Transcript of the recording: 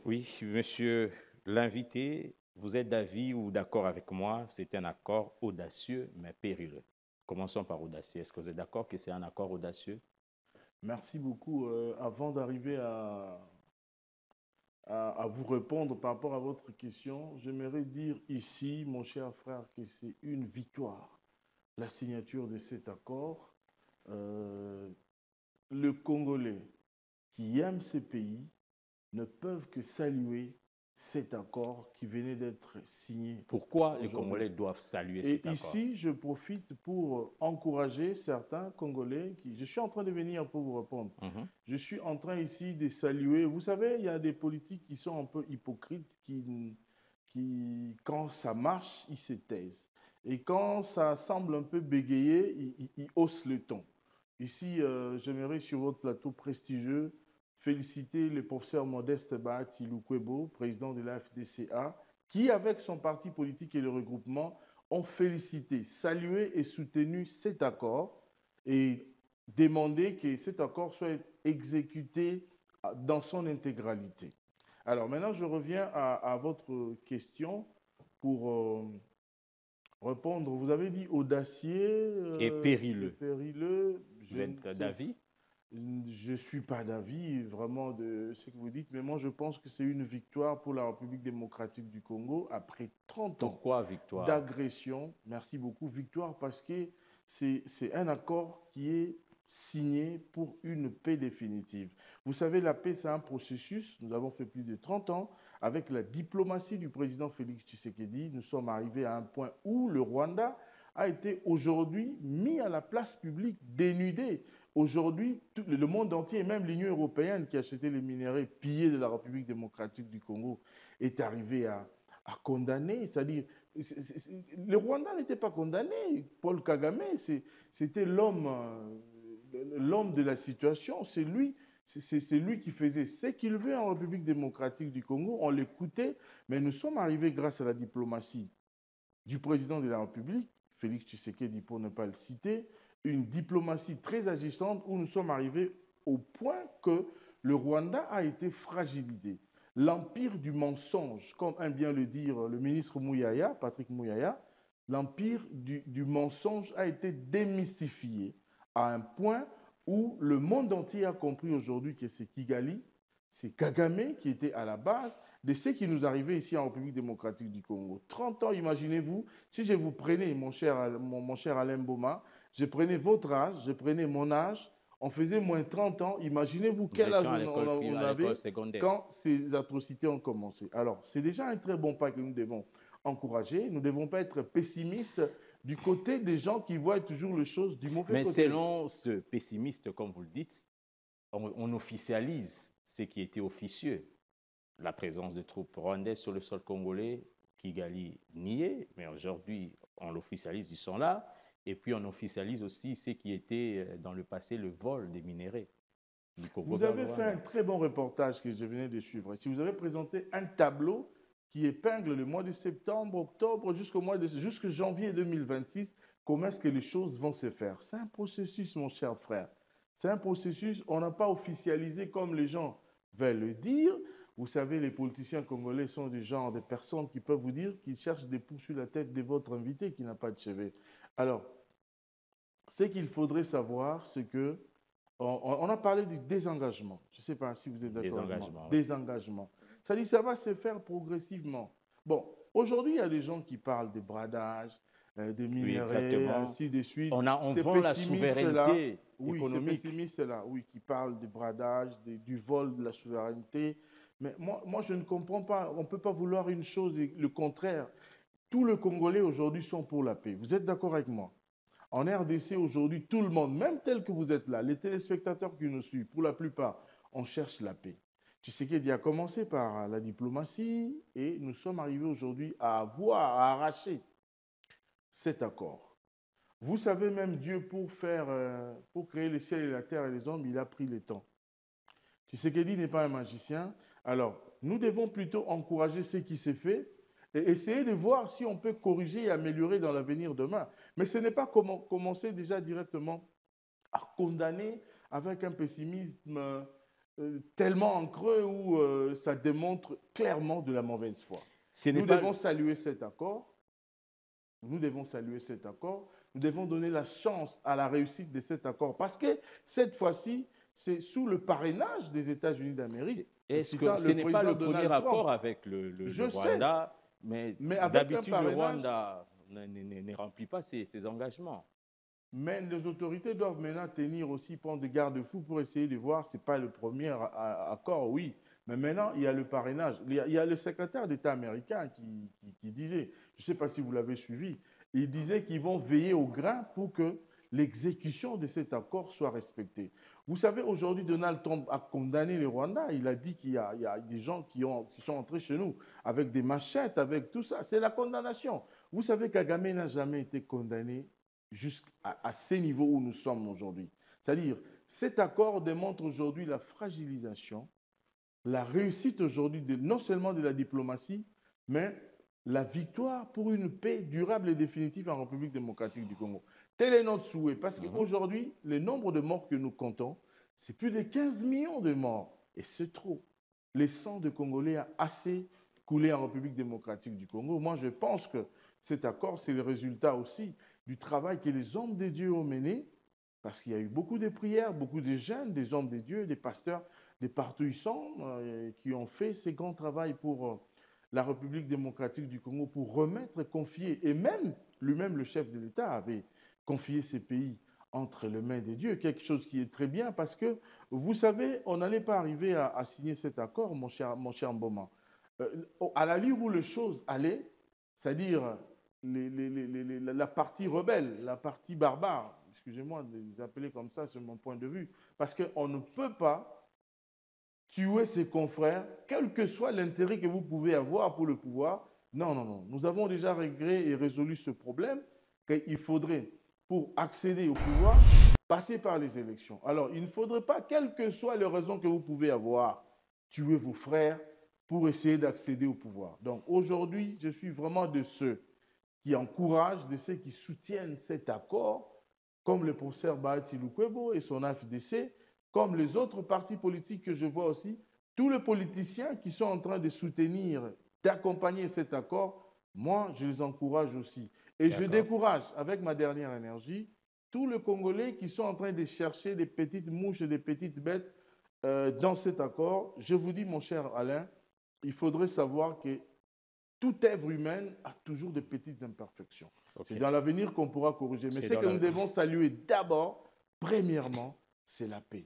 Oui, monsieur l'invité, vous êtes d'avis ou d'accord avec moi, c'est un accord audacieux mais périlleux. Commençons par audacieux. Est-ce que vous êtes d'accord que c'est un accord audacieux? Merci beaucoup. Avant d'arriver à vous répondre par rapport à votre question, j'aimerais dire ici, mon cher frère, que c'est une victoire, la signature de cet accord. Euh, le Congolais qui aime ce pays ne peuvent que saluer cet accord qui venait d'être signé Pourquoi les aujourd'hui. Congolais doivent saluer cet Et accord? ici, je profite pour encourager certains Congolais qui... Je suis en train de venir pour vous répondre. Mhm. Je suis en train ici de saluer... Vous savez, il y a des politiques qui sont un peu hypocrites, quand ça marche, ils se taisent. Et quand ça semble un peu bégayer, ils haussent le ton. Ici, j'aimerais sur votre plateau prestigieux féliciter le professeur Modeste Bahati Lukwebo, président de la FDCA, qui, avec son parti politique et le regroupement, ont félicité, salué et soutenu cet accord et demandé que cet accord soit exécuté dans son intégralité. Alors maintenant, je reviens à votre question pour répondre. Vous avez dit audacieux Et et périlleux. périlleux. Vous êtes d'avis? Je ne suis pas d'avis vraiment de ce que vous dites, mais moi je pense que c'est une victoire pour la République démocratique du Congo après 30 ans Pourquoi victoire? d'agression. Merci beaucoup. Victoire parce que c'est un accord qui est signé pour une paix définitive. Vous savez, la paix, c'est un processus. Nous avons fait plus de 30 ans. Avec la diplomatie du président Félix Tshisekedi, nous sommes arrivés à un point où le Rwanda a été aujourd'hui mis à la place publique, dénudé. Aujourd'hui, le monde entier, et même l'Union européenne qui achetait les minéraux pillés de la République démocratique du Congo, est arrivé à condamner. C'est-à-dire, le Rwanda n'était pas condamné. Paul Kagame, c'était l'homme de la situation. C'est lui qui faisait ce qu'il veut en République démocratique du Congo. On l'écoutait, mais nous sommes arrivés grâce à la diplomatie du président de la République, Félix Tshisekedi pour ne pas le citer, une diplomatie très agissante où nous sommes arrivés au point que le Rwanda a été fragilisé. L'empire du mensonge, comme aime bien le dire le ministre Mouyaya, Patrick Mouyaya, l'empire du mensonge a été démystifié à un point où le monde entier a compris aujourd'hui que c'est Kigali, c'est Kagame qui était à la base de ce qui nous arrivait ici en République démocratique du Congo. 30 ans, imaginez-vous, si je vous prenais, mon cher Alain Boma, je prenais votre âge, je prenais mon âge, on faisait moins 30 ans, imaginez-vous Nous quel âge étions à l'école on à l'école avait secondaire. quand ces atrocités ont commencé. Alors, c'est déjà un très bon pas que nous devons encourager. Nous ne devons pas être pessimistes du côté des gens qui voient toujours les choses du mauvais Mais côté. selon ce pessimiste, comme vous le dites, on officialise ce qui était officieux. La présence de troupes rwandaises sur le sol congolais, Kigali niait, mais aujourd'hui, on l'officialise, ils sont là. Et puis, on officialise aussi ce qui était dans le passé le vol des minéraux du Congo Vous vers le avez fait un Rwanda. très bon reportage que je venais de suivre. Si vous avez présenté un tableau qui épingle le mois de septembre, octobre, jusqu'au janvier 2026, comment est-ce que les choses vont se faire. C'est un processus, mon cher frère. C'est un processus, on n'a pas officialisé comme les gens veulent le dire. Vous savez, les politiciens congolais sont du genre de personnes qui peuvent vous dire qu'ils cherchent des poux sur la tête de votre invité qui n'a pas de cheveux. Alors, ce qu'il faudrait savoir, c'est que on a parlé du désengagement. Je ne sais pas si vous êtes d'accord avec moi. Désengagement, oui. Désengagement. Ça dit, ça va se faire progressivement. Bon, aujourd'hui, il y a des gens qui parlent de bradage, de Oui, minerais, exactement. ainsi de suite. On Ces vend la pessimistes-là, souveraineté oui, ces économique. pessimistes-là, oui, qui parlent de bradage, du vol de la souveraineté. Mais moi, je ne comprends pas. On ne peut pas vouloir une chose et le contraire. Tous les Congolais aujourd'hui sont pour la paix. Vous êtes d'accord avec moi? En RDC, aujourd'hui, tout le monde, même tel que vous êtes là, les téléspectateurs qui nous suivent, pour la plupart, on cherche la paix. Tshisekedi a commencé par la diplomatie et nous sommes arrivés aujourd'hui à avoir, à arracher cet accord. Vous savez, même Dieu, pour créer les ciels et la terre et les hommes, il a pris le temps. Tshisekedi n'est pas un magicien. Alors, nous devons plutôt encourager ce qui s'est fait et essayer de voir si on peut corriger et améliorer dans l'avenir demain. Mais ce n'est pas commencer déjà directement à condamner avec un pessimisme tellement en creux où ça démontre clairement de la mauvaise foi. Nous devons saluer cet accord. Nous devons saluer cet accord. Nous devons donner la chance à la réussite de cet accord parce que cette fois-ci, c'est sous le parrainage des États-Unis d'Amérique. Est-ce que ce n'est pas le premier accord avec le Rwanda, mais d'habitude le Rwanda ne remplit pas ses engagements. Mais les autorités doivent maintenant tenir aussi, prendre des garde-fous pour essayer de voir, ce n'est pas le premier accord, oui. Mais maintenant, il y a le parrainage. Il y a le secrétaire d'État américain qui disait, je ne sais pas si vous l'avez suivi, il disait qu'ils vont veiller au grain pour que l'exécution de cet accord soit respectée. Vous savez, aujourd'hui, Donald Trump a condamné le Rwanda. Il a dit qu'il y a des gens qui sont entrés chez nous avec des machettes, avec tout ça. C'est la condamnation. Vous savez, Kagame n'a jamais été condamné jusqu'à ces niveaux où nous sommes aujourd'hui. C'est-à-dire, cet accord démontre aujourd'hui la fragilisation, la réussite aujourd'hui non seulement de la diplomatie, mais la victoire pour une paix durable et définitive en République démocratique du Congo. Tel est notre souhait, parce qu'aujourd'hui, le nombre de morts que nous comptons, c'est plus de 15 millions de morts. Et c'est trop. Le sang de Congolais a assez coulé en République démocratique du Congo. Moi, je pense que cet accord, c'est le résultat aussi du travail que les hommes de Dieu ont mené, parce qu'il y a eu beaucoup de prières, beaucoup de jeunes, des hommes de Dieu, des pasteurs, des partout ils sont, qui ont fait ce grand travail pour la République démocratique du Congo, pour remettre, confier, et même lui-même, le chef de l'État, avait confié ces pays entre les mains de Dieu, quelque chose qui est très bien, parce que, vous savez, on n'allait pas arriver à signer cet accord, mon cher Mboma. À la ligne où les choses allaient, c'est-à-dire la partie rebelle, la partie barbare, excusez-moi de les appeler comme ça, c'est mon point de vue, parce qu'on ne peut pas tuer ses confrères, quel que soit l'intérêt que vous pouvez avoir pour le pouvoir. Non, non, non. Nous avons déjà réglé et résolu ce problème qu'il faudrait, pour accéder au pouvoir, passer par les élections. Alors, il ne faudrait pas, quelles que soient les raisons que vous pouvez avoir, tuer vos frères pour essayer d'accéder au pouvoir. Donc, aujourd'hui, je suis vraiment de ceux qui encouragent, de ceux qui soutiennent cet accord, comme le professeur Bahati Lukwebo et son AFDC, comme les autres partis politiques que je vois aussi, tous les politiciens qui sont en train de soutenir, d'accompagner cet accord, moi, je les encourage aussi. Et je décourage, avec ma dernière énergie, tous les Congolais qui sont en train de chercher des petites mouches et des petites bêtes dans cet accord. Je vous dis, mon cher Alain, il faudrait savoir que toute œuvre humaine a toujours des petites imperfections. C'est dans l'avenir qu'on pourra corriger. Mais ce que nous devons saluer d'abord, premièrement, c'est la paix.